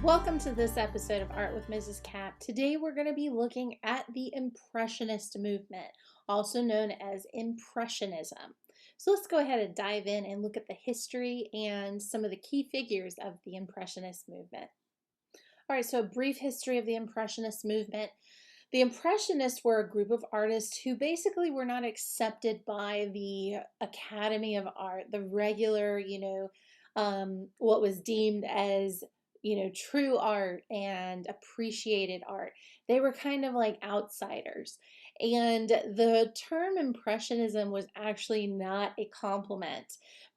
Welcome to this episode of Art with Mrs. Cat. Today we're going to be looking at the Impressionist movement, also known as Impressionism. So let's go ahead and dive in and look at the history and some of the key figures of the Impressionist movement. All right, so a brief history of the Impressionist movement. The Impressionists were a group of artists who basically were not accepted by the Academy of Art, the regular, what was deemed as, true art and appreciated art. They were kind of like outsiders. And the term Impressionism was actually not a compliment.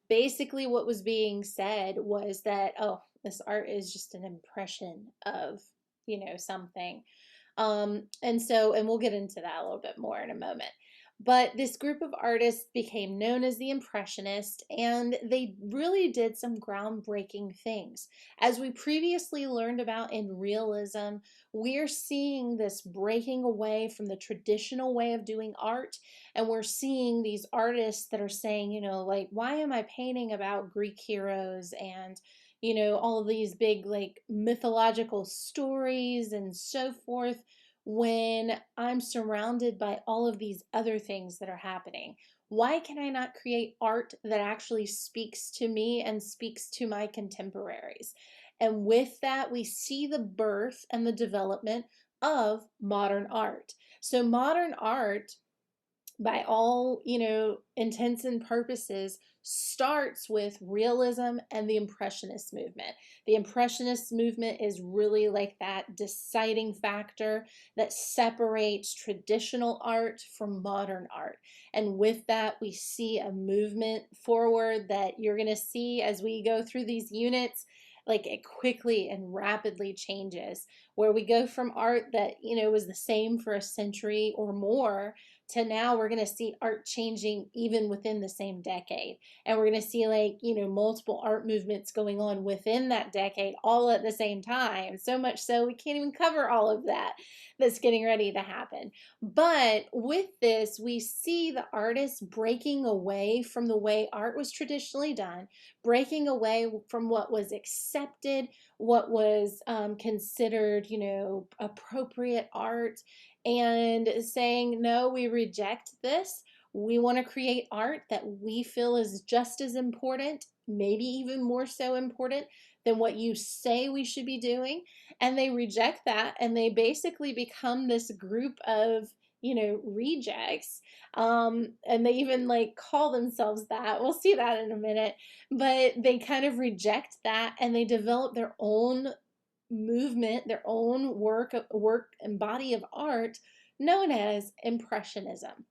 Basically, what was being said was that, oh, this art is just an impression of, something. And we'll get into that a little bit more in a moment. But this group of artists became known as the Impressionists, and they really did some groundbreaking things. As we previously learned about in realism, we're seeing this breaking away from the traditional way of doing art, and we're seeing these artists that are saying, like, why am I painting about Greek heroes and all of these big like mythological stories and so forth when I'm surrounded by all of these other things that are happening? Why can I not create art that actually speaks to me and speaks to my contemporaries? And with that, we see the birth and the development of modern art. So modern art, by all, intents and purposes, starts with realism and the Impressionist movement. The Impressionist movement is really like that deciding factor that separates traditional art from modern art. And with that, we see a movement forward that you're going to see as we go through these units. Like, it quickly and rapidly changes, where we go from art that, was the same for a century or more to now we're going to see art changing even within the same decade. And we're going to see multiple art movements going on within that decade all at the same time. So much so we can't even cover all of that that's getting ready to happen. But with this, we see the artists breaking away from the way art was traditionally done, breaking away from what was accepted, what was considered, appropriate art, and saying, no, we reject this. We want to create art that we feel is just as important, maybe even more so important than what you say we should be doing. And they reject that, and they basically become this group of, rejects. And they even like call themselves that. We'll see that in a minute. But they kind of reject that, and they develop their own movement, their own work and body of art known as Impressionism.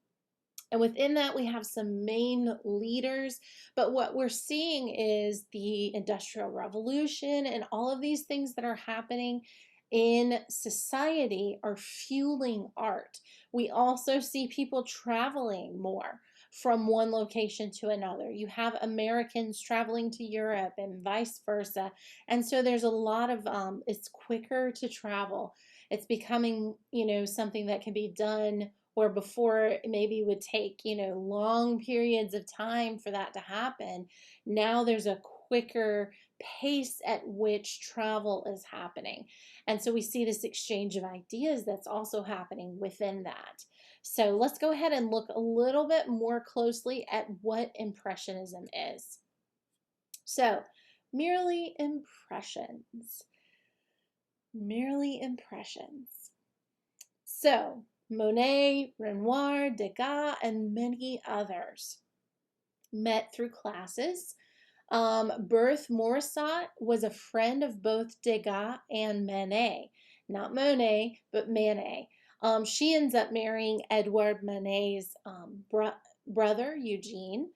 And within that, we have some main leaders. But what we're seeing is the Industrial Revolution and all of these things that are happening in society are fueling art. We also see people traveling more from one location to another. You have Americans traveling to Europe and vice versa. And so there's a lot of, it's quicker to travel. It's becoming, something that can be done where before maybe would take, long periods of time for that to happen. Now there's a quicker pace at which travel is happening. And so we see this exchange of ideas that's also happening within that. So let's go ahead and look a little bit more closely at what Impressionism is. So, merely impressions. Merely impressions. So, Monet, Renoir, Degas, and many others met through classes. Berthe Morisot was a friend of both Degas and Manet. Not Monet, but Manet. She ends up marrying Edgar Monet's brother, Eugene,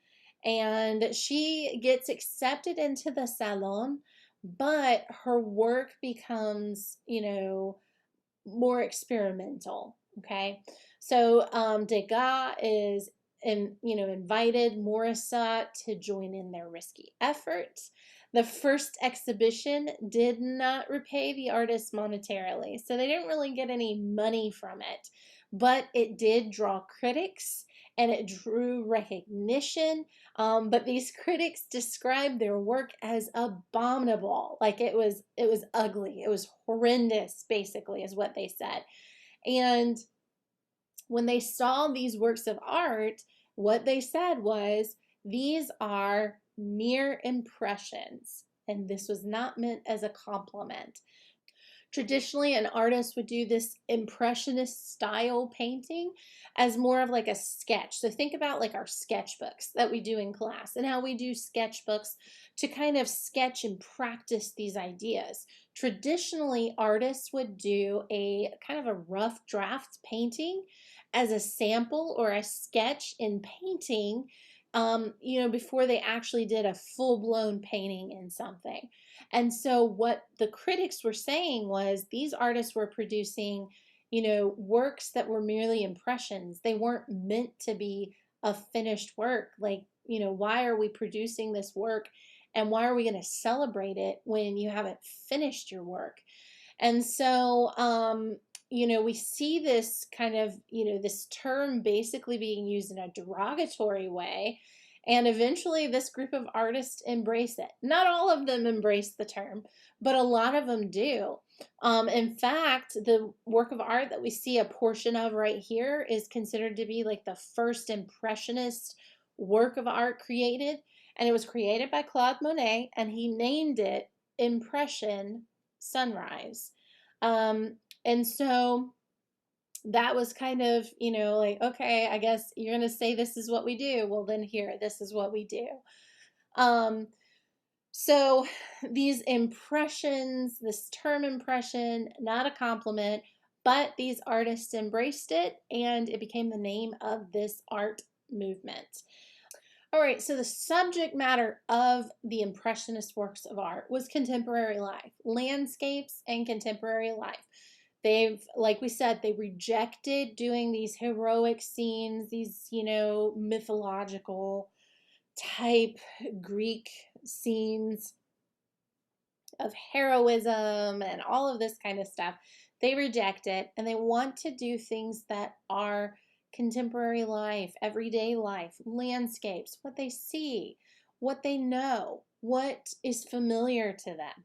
and she gets accepted into the Salon, but her work becomes, more experimental. Okay, so Degas is invited Morisot to join in their risky efforts. The first exhibition did not repay the artists monetarily, so they didn't really get any money from it, but it did draw critics and it drew recognition. But these critics described their work as abominable. Like it was ugly. It was horrendous, basically, is what they said. And when they saw these works of art, what they said was, these are mere impressions. And this was not meant as a compliment. Traditionally, an artist would do this impressionist style painting as more of like a sketch. So think about like our sketchbooks that we do in class and how we do sketchbooks to kind of sketch and practice these ideas. Traditionally, artists would do a kind of a rough draft painting as a sample or a sketch in painting, before they actually did a full-blown painting in something. And so what the critics were saying was these artists were producing, works that were merely impressions. They weren't meant to be a finished work. Like, why are we producing this work and why are we going to celebrate it when you haven't finished your work? And so, we see this kind of, this term basically being used in a derogatory way. And eventually this group of artists embrace it. Not all of them embrace the term, but a lot of them do. In fact, the work of art that we see a portion of right here is considered to be like the first Impressionist work of art created. And it was created by Claude Monet, and he named it Impression Sunrise. And so that was kind of, like, okay, I guess you're going to say this is what we do. Well, then here, this is what we do. So these impressions, this term impression, not a compliment, but these artists embraced it and it became the name of this art movement. All right, so the subject matter of the Impressionist works of art was contemporary life, landscapes and contemporary life. Like we said, they rejected doing these heroic scenes, these, mythological type Greek scenes of heroism and all of this kind of stuff. They reject it and they want to do things that are contemporary life, everyday life, landscapes, what they see, what they know, what is familiar to them.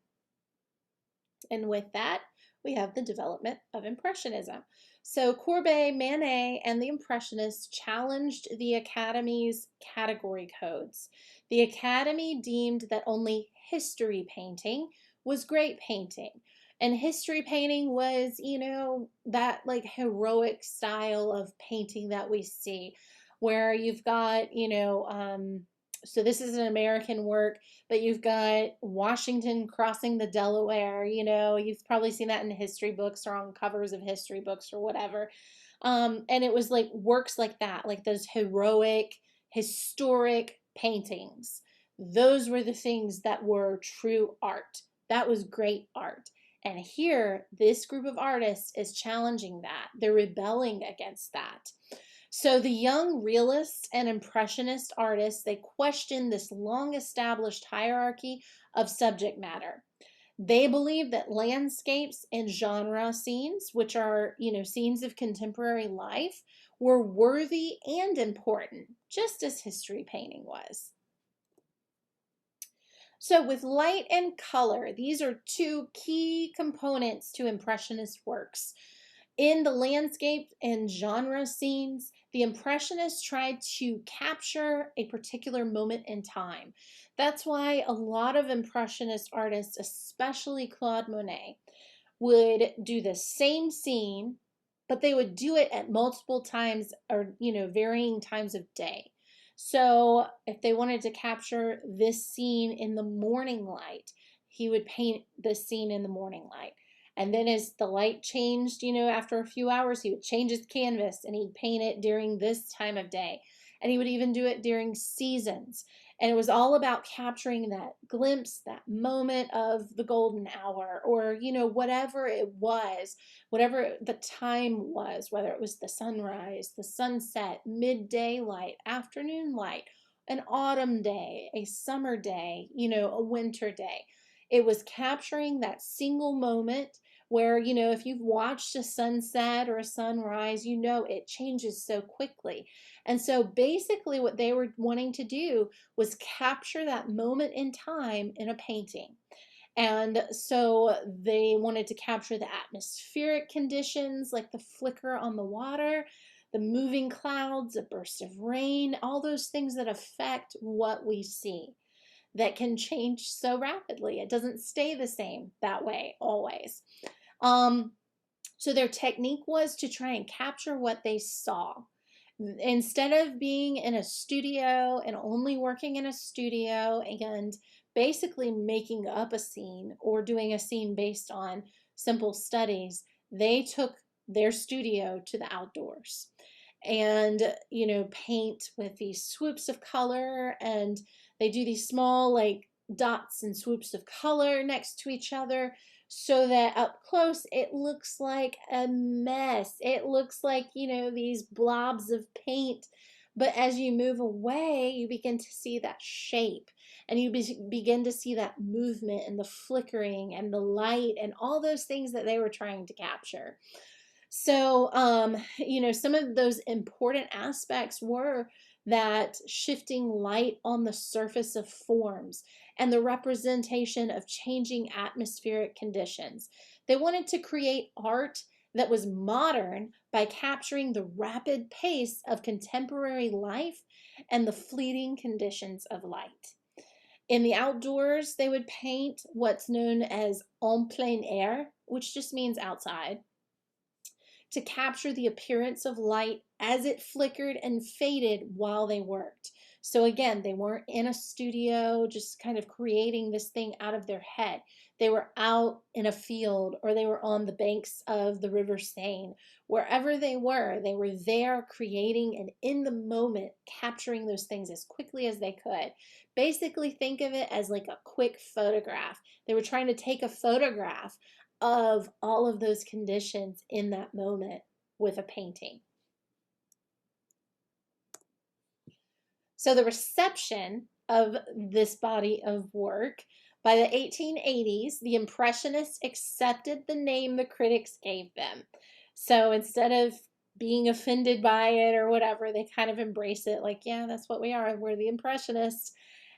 And with that, we have the development of Impressionism. So Courbet, Manet, and the Impressionists challenged the Academy's category codes. The Academy deemed that only history painting was great painting. And history painting was, that like heroic style of painting that we see, where you've got, so this is an American work, but you've got Washington crossing the Delaware, you've probably seen that in history books or on covers of history books or whatever. And it was like works like that, like those heroic, historic paintings. Those were the things that were true art. That was great art. And here, this group of artists is challenging that. They're rebelling against that. So the young realist and impressionist artists, they question this long-established hierarchy of subject matter. They believe that landscapes and genre scenes, which are, scenes of contemporary life, were worthy and important, just as history painting was. So with light and color, these are two key components to Impressionist works. In the landscape and genre scenes, the Impressionists tried to capture a particular moment in time. That's why a lot of Impressionist artists, especially Claude Monet, would do the same scene, but they would do it at multiple times or, varying times of day. So if they wanted to capture this scene in the morning light, he would paint this scene in the morning light. And then as the light changed, after a few hours, he would change his canvas and he'd paint it during this time of day. And he would even do it during seasons. And it was all about capturing that glimpse, that moment of the golden hour, or, whatever it was, whatever the time was, whether it was the sunrise, the sunset, midday light, afternoon light, an autumn day, a summer day, a winter day. It was capturing that single moment where, if you've watched a sunset or a sunrise, it changes so quickly. And so basically what they were wanting to do was capture that moment in time in a painting. And so they wanted to capture the atmospheric conditions, like the flicker on the water, the moving clouds, a burst of rain, all those things that affect what we see, that can change so rapidly. It doesn't stay the same that way always. So their technique was to try and capture what they saw. Instead of being in a studio and only working in a studio and basically making up a scene or doing a scene based on simple studies, they took their studio to the outdoors and, paint with these swoops of color, and they do these small like dots and swoops of color next to each other, so that up close it looks like a mess. It looks like, these blobs of paint. But as you move away, you begin to see that shape, and you begin to see that movement and the flickering and the light and all those things that they were trying to capture. So, some of those important aspects were that shifting light on the surface of forms and the representation of changing atmospheric conditions. They wanted to create art that was modern by capturing the rapid pace of contemporary life and the fleeting conditions of light. In the outdoors, they would paint what's known as en plein air, which just means outside, to capture the appearance of light as it flickered and faded while they worked. So again, they weren't in a studio just kind of creating this thing out of their head. They were out in a field, or they were on the banks of the River Seine. Wherever they were there creating and in the moment capturing those things as quickly as they could. Basically, think of it as like a quick photograph. They were trying to take a photograph of all of those conditions in that moment with a painting. So the reception of this body of work, by the 1880s, the Impressionists accepted the name the critics gave them. So instead of being offended by it or whatever, they kind of embrace it like, yeah, that's what we are. We're the Impressionists.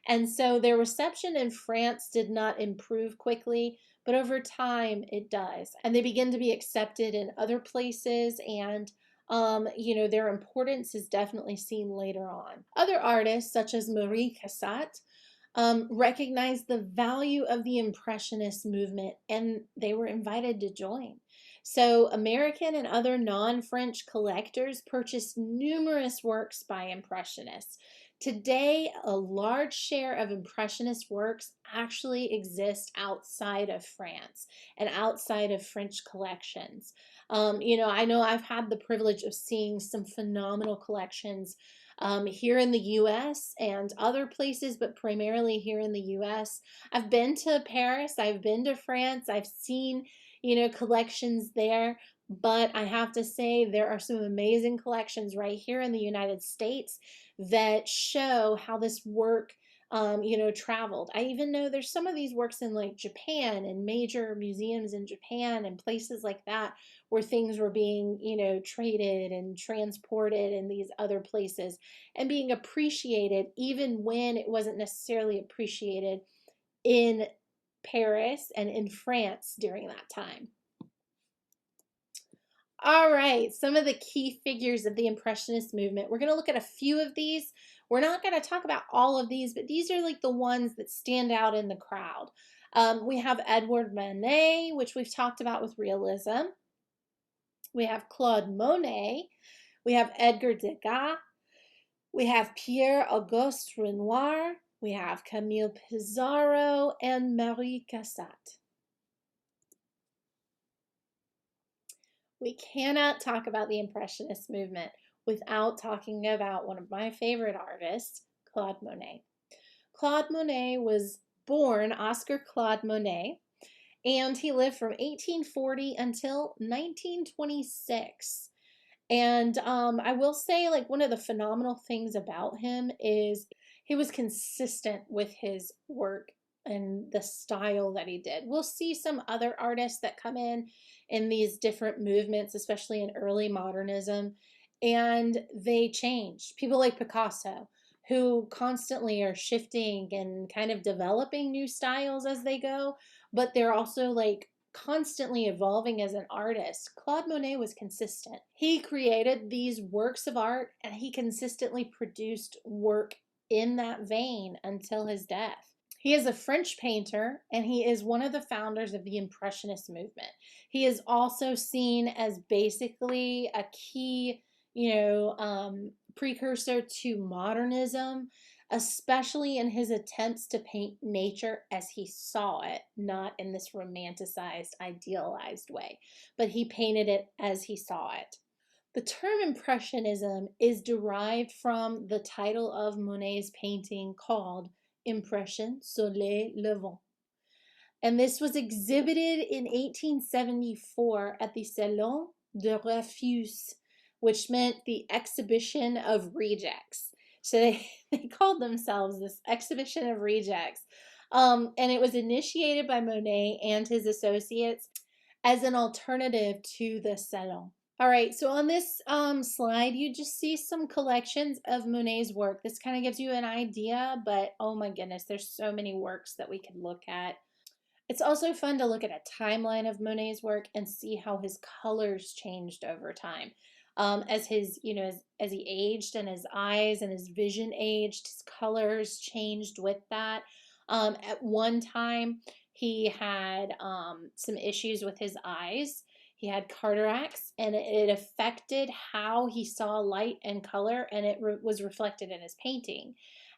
And so their reception in France did not improve quickly, but over time it does. And they begin to be accepted in other places, and their importance is definitely seen later on. Other artists, such as Marie Cassatt, recognized the value of the Impressionist movement, and they were invited to join. So American and other non-French collectors purchased numerous works by Impressionists. Today, a large share of Impressionist works actually exist outside of France and outside of French collections. I know I've had the privilege of seeing some phenomenal collections here in the US and other places, but primarily here in the US. I've been to Paris, I've been to France, I've seen, collections there, but I have to say there are some amazing collections right here in the United States that show how this work traveled. I even know there's some of these works in like Japan and major museums in Japan and places like that, where things were being, traded and transported in these other places and being appreciated, even when it wasn't necessarily appreciated in Paris and in France during that time. All right, some of the key figures of the Impressionist movement. We're going to look at a few of these. We're not going to talk about all of these, but these are like the ones that stand out in the crowd. We have Edgar Monet, which we've talked about with realism. We have Claude Monet. We have Edgar Degas. We have Pierre-Auguste Renoir. We have Camille Pissarro and Marie Cassatt. We cannot talk about the Impressionist movement without talking about one of my favorite artists, Claude Monet. Claude Monet was born Oscar Claude Monet, and he lived from 1840 until 1926. And I will say, like, one of the phenomenal things about him is he was consistent with his work and the style that he did. We'll see some other artists that come in these different movements, especially in early modernism, and they change. People like Picasso, who constantly are shifting and kind of developing new styles as they go, but they're also like constantly evolving as an artist. Claude Monet was consistent. He created these works of art and he consistently produced work in that vein until his death. He is a French painter and he is one of the founders of the Impressionist movement. He is also seen as basically a key, precursor to modernism, especially in his attempts to paint nature as he saw it, not in this romanticized, idealized way, but he painted it as he saw it. The term Impressionism is derived from the title of Monet's painting called Impression Soleil Levant. And this was exhibited in 1874 at the Salon de Refus, which meant the exhibition of rejects. So they called themselves this exhibition of rejects. And it was initiated by Monet and his associates as an alternative to the Salon. All right, so on this slide, you just see some collections of Monet's work. This kind of gives you an idea, but oh my goodness, there's so many works that we could look at. It's also fun to look at a timeline of Monet's work and see how his colors changed over time. As his, as he aged and his eyes and his vision aged, his colors changed with that. At one time, he had some issues with his eyes. He had cataracts, and it affected how he saw light and color, and it was reflected in his painting.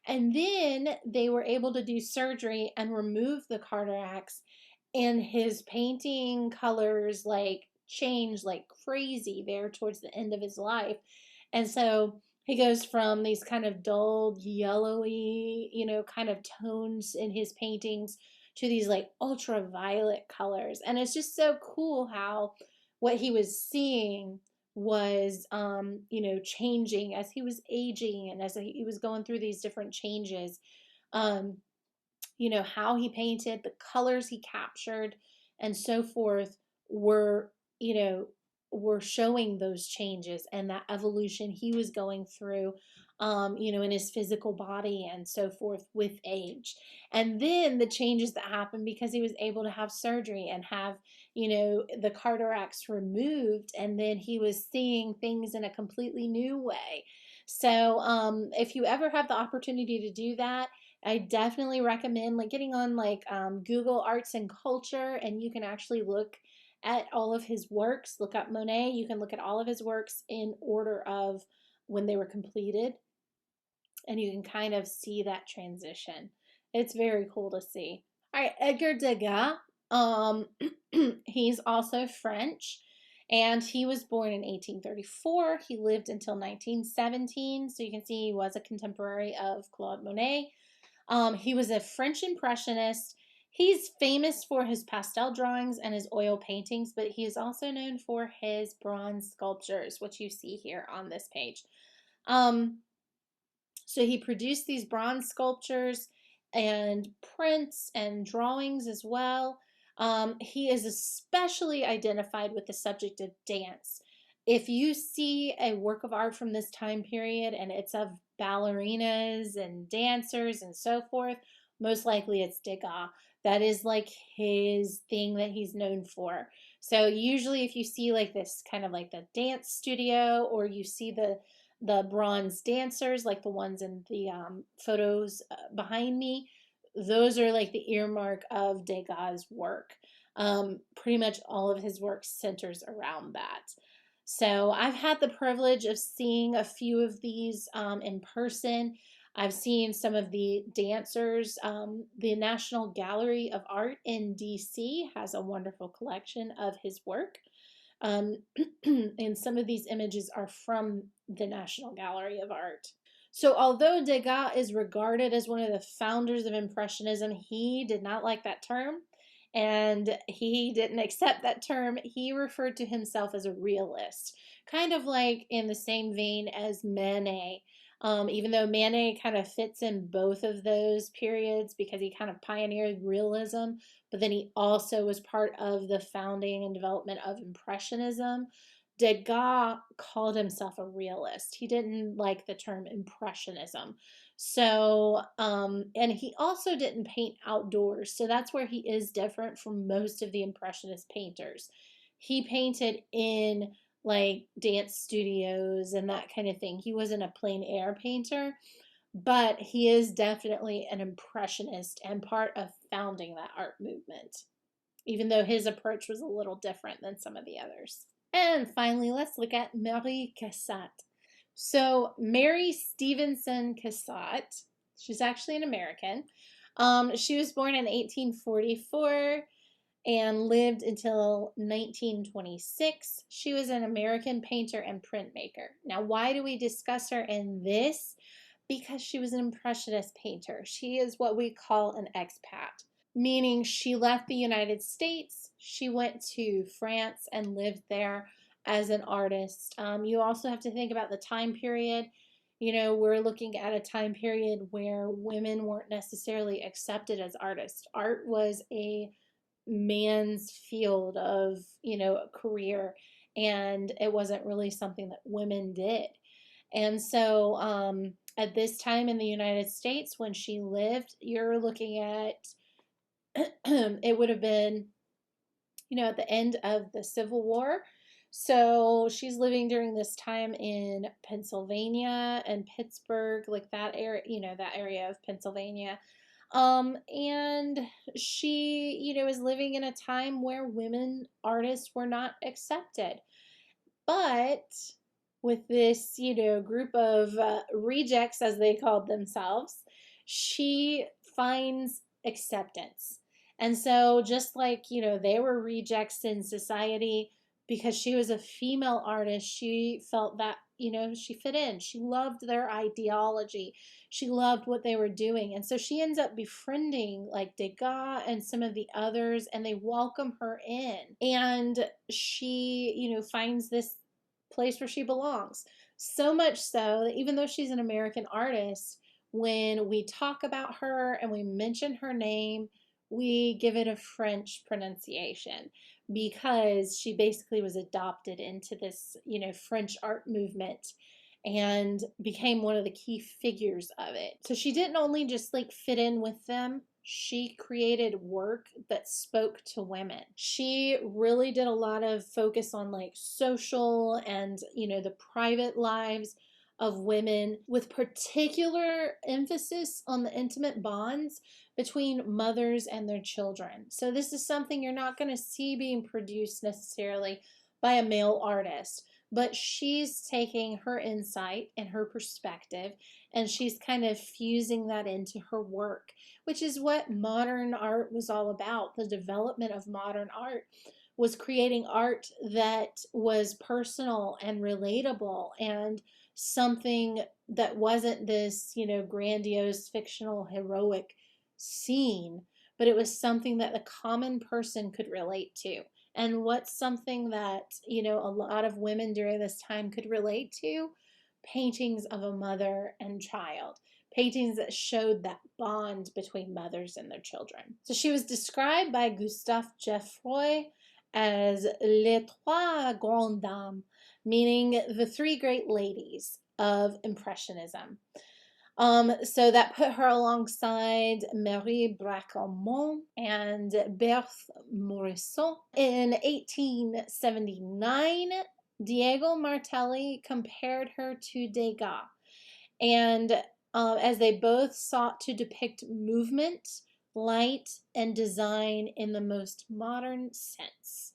And then they were able to do surgery and remove the cataracts, and his painting colors like changed like crazy there towards the end of his life. And so he goes from these kind of dull, yellowy, kind of tones in his paintings to these like ultraviolet colors. And it's just so cool how what he was seeing was changing as he was aging and as he was going through these different changes. How he painted, the colors he captured, and so forth were, were showing those changes and that evolution he was going through, in his physical body and so forth with age. And then the changes that happened because he was able to have surgery and have, the cataracts removed, and then he was seeing things in a completely new way. So if you ever have the opportunity to do that, I definitely recommend like getting on like Google Arts and Culture, and you can actually look at all of his works. Look up Monet. You can look at all of his works in order of when they were completed, and you can kind of see that transition. It's very cool to see. All right, Edgar Degas. He's also French, and he was born in 1834. He lived until 1917, so you can see he was a contemporary of Claude Monet. He was a French Impressionist. He's famous for his pastel drawings and his oil paintings, but he is also known for his bronze sculptures, which you see here on this page. So he produced these bronze sculptures and prints and drawings as well. He is especially identified with the subject of dance. If you see a work of art from this time period and it's of ballerinas and dancers and so forth, most likely it's Degas. That is like his thing that he's known for. So usually if you see like this kind of like the dance studio, or you see the bronze dancers like the ones in the photos behind me, those are like the earmark of Degas' work. Pretty much all of his work centers around that. So I've had the privilege of seeing a few of these in person. I've seen some of the dancers. The National Gallery of Art in DC has a wonderful collection of his work. And some of these images are from the National Gallery of Art. So although Degas is regarded as one of the founders of Impressionism, he did not like that term, and he didn't accept that term. He referred to himself as a realist, kind of like in the same vein as Monet. Even though Manet kind of fits in both of those periods because he kind of pioneered realism, but then he also was part of the founding and development of Impressionism. Degas called himself a realist. He didn't like the term Impressionism. So, and he also didn't paint outdoors. So that's where he is different from most of the Impressionist painters. He painted in like dance studios and that kind of thing. He wasn't a plein air painter, but he is definitely an impressionist and part of founding that art movement, even though his approach was a little different than some of the others. And finally, let's look at Marie Cassatt. So, Mary Stevenson Cassatt, she's actually an American. She was born in 1844 and lived until 1926. She was an American painter and printmaker. Now, why do we discuss her in this? Because she was an Impressionist painter. She is what we call an expat, meaning she left the United States, she went to France and lived there as an artist. You also have to think about the time period. You know, we're looking at a time period where women weren't necessarily accepted as artists. Art was a man's field of, you know, a career, and it wasn't really something that women did. And so at this time in the United States when she lived, you're looking at it would have been, you know, at the end of the Civil War. So she's living during this time in Pennsylvania and Pittsburgh, like that area, you know, that area of Pennsylvania. And she, you know, is living in a time where women artists were not accepted. But with this, you know, group of rejects, as they called themselves, she finds acceptance. And so, just like, you know, they were rejects in society because she was a female artist, she felt that, you know, she fit in. She loved their ideology. She loved what they were doing. And so she ends up befriending like Degas and some of the others, and they welcome her in. And she, you know, finds this place where she belongs. So much so that even though she's an American artist, when we talk about her and we mention her name, we give it a French pronunciation because she basically was adopted into this, you know, French art movement and became one of the key figures of it. So she didn't only just like fit in with them, she created work that spoke to women. She really did a lot of focus on like social and, you know, the private lives of women with particular emphasis on the intimate bonds between mothers and their children. So this is something you're not going to see being produced necessarily by a male artist, but she's taking her insight and her perspective and she's kind of fusing that into her work, which is what modern art was all about. The development of modern art was creating art that was personal and relatable and something that wasn't this, you know, grandiose, fictional, heroic scene, but it was something that the common person could relate to. And what's something that, you know, a lot of women during this time could relate to? Paintings of a mother and child. Paintings that showed that bond between mothers and their children. So she was described by Gustave Geoffroy as les trois grandes dames, meaning the three great ladies of Impressionism. So that put her alongside Marie Bracquemont and Berthe Morisot. In 1879, Diego Martelli compared her to Degas, and as they both sought to depict movement, light, and design in the most modern sense.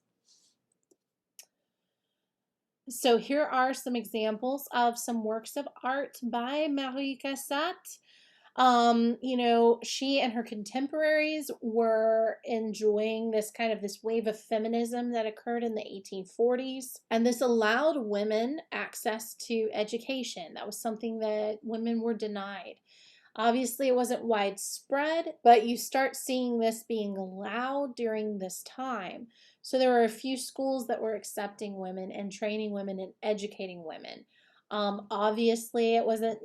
So here are some examples of some works of art by Marie Cassatt. You know, she and her contemporaries were enjoying this kind of this wave of feminism that occurred in the 1840s. And this allowed women access to education. That was something that women were denied. Obviously, it wasn't widespread, but you start seeing this being allowed during this time. So there were a few schools that were accepting women and training women and educating women. Obviously, it wasn't,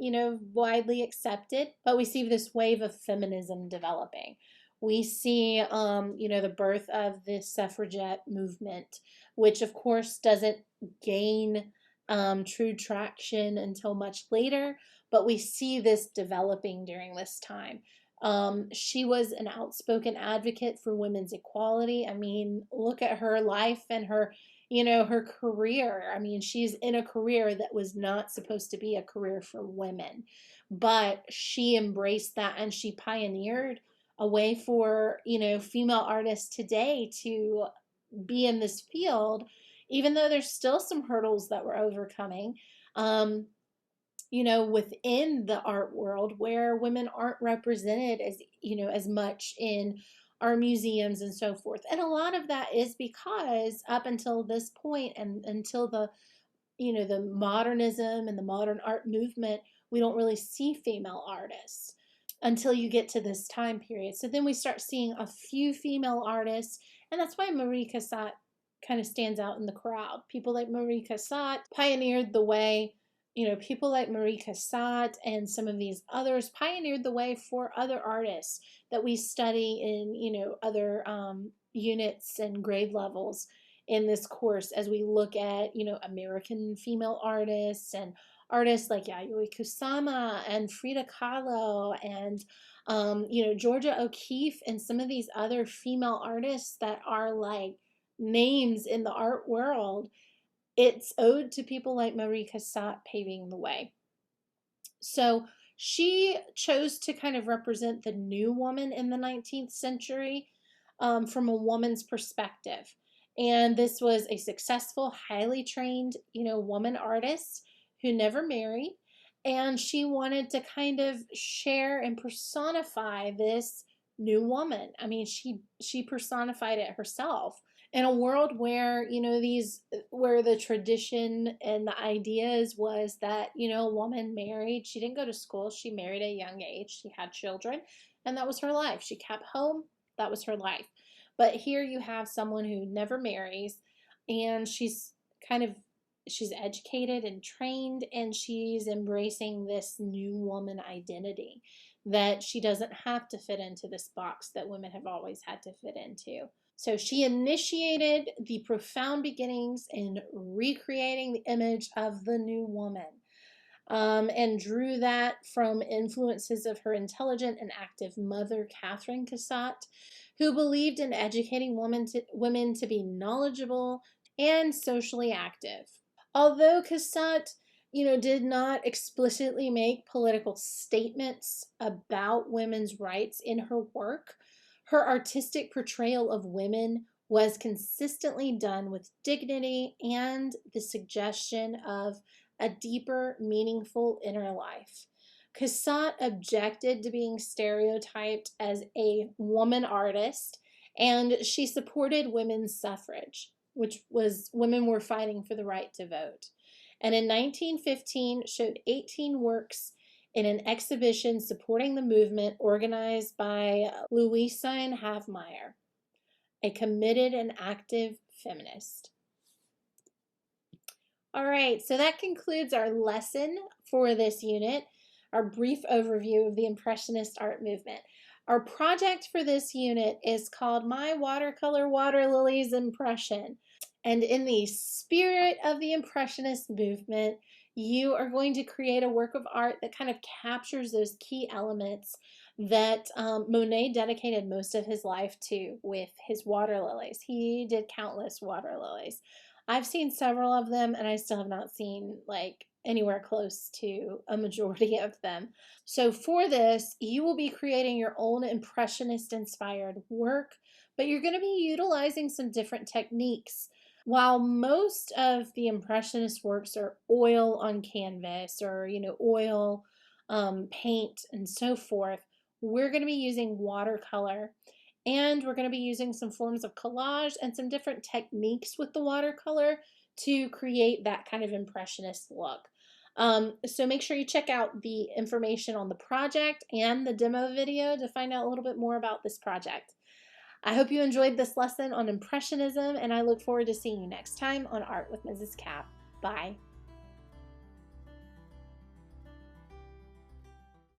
widely accepted, but we see this wave of feminism developing. We see, the birth of the suffragette movement, which of course doesn't gain true traction until much later, but we see this developing during this time. She was an outspoken advocate for women's equality. I mean, look at her life and her career. I mean, she's in a career that was not supposed to be a career for women, but she embraced that and she pioneered a way for, female artists today to be in this field, even though there's still some hurdles that we're overcoming. Within the art world where women aren't represented as much in our museums and so forth. And a lot of that is because up until this point and until the modernism and the modern art movement, we don't really see female artists until you get to this time period. So then we start seeing a few female artists, and that's why Marie Cassatt kind of stands out in the crowd. People like Marie Cassatt pioneered the way. People like Marie Cassatt and some of these others pioneered the way for other artists that we study in, other units and grade levels in this course as we look at, American female artists and artists like Yayoi Kusama and Frida Kahlo and, Georgia O'Keeffe and some of these other female artists that are like names in the art world. It's owed to people like Marie Cassatt paving the way. So she chose to kind of represent the new woman in the 19th century from a woman's perspective. And this was a successful, highly trained, woman artist who never married. And she wanted to kind of share and personify this new woman. I mean, she personified it herself in a world where where the tradition and the ideas was that a woman married, she didn't go to school, she married at a young age, she had children, and that was her life. She kept home, that was her life. But here you have someone who never marries, and she's educated and trained, and she's embracing this new woman identity, that she doesn't have to fit into this box that women have always had to fit into. So she initiated the profound beginnings in recreating the image of the new woman, and drew that from influences of her intelligent and active mother, Catherine Cassatt, who believed in educating women to be knowledgeable and socially active. Although Cassatt, did not explicitly make political statements about women's rights in her work, her artistic portrayal of women was consistently done with dignity and the suggestion of a deeper, meaningful inner life. Cassatt objected to being stereotyped as a woman artist, and she supported women's suffrage, which was women were fighting for the right to vote. And in 1915 showed 18 works in an exhibition supporting the movement organized by Louisine Havmeyer, a committed and active feminist. All right, so that concludes our lesson for this unit, our brief overview of the Impressionist art movement. Our project for this unit is called My Watercolor Water Lilies Impression. And in the spirit of the Impressionist movement, you are going to create a work of art that kind of captures those key elements that Monet dedicated most of his life to with his water lilies. He did countless water lilies. I've seen several of them, and I still have not seen like anywhere close to a majority of them. So for this, you will be creating your own Impressionist-inspired work, but you're going to be utilizing some different techniques. While most of the Impressionist works are oil on canvas or, oil, paint, and so forth, we're going to be using watercolor, and we're going to be using some forms of collage and some different techniques with the watercolor to create that kind of Impressionist look. So make sure you check out the information on the project and the demo video to find out a little bit more about this project. I hope you enjoyed this lesson on Impressionism, and I look forward to seeing you next time on Art with Mrs. Cap. Bye.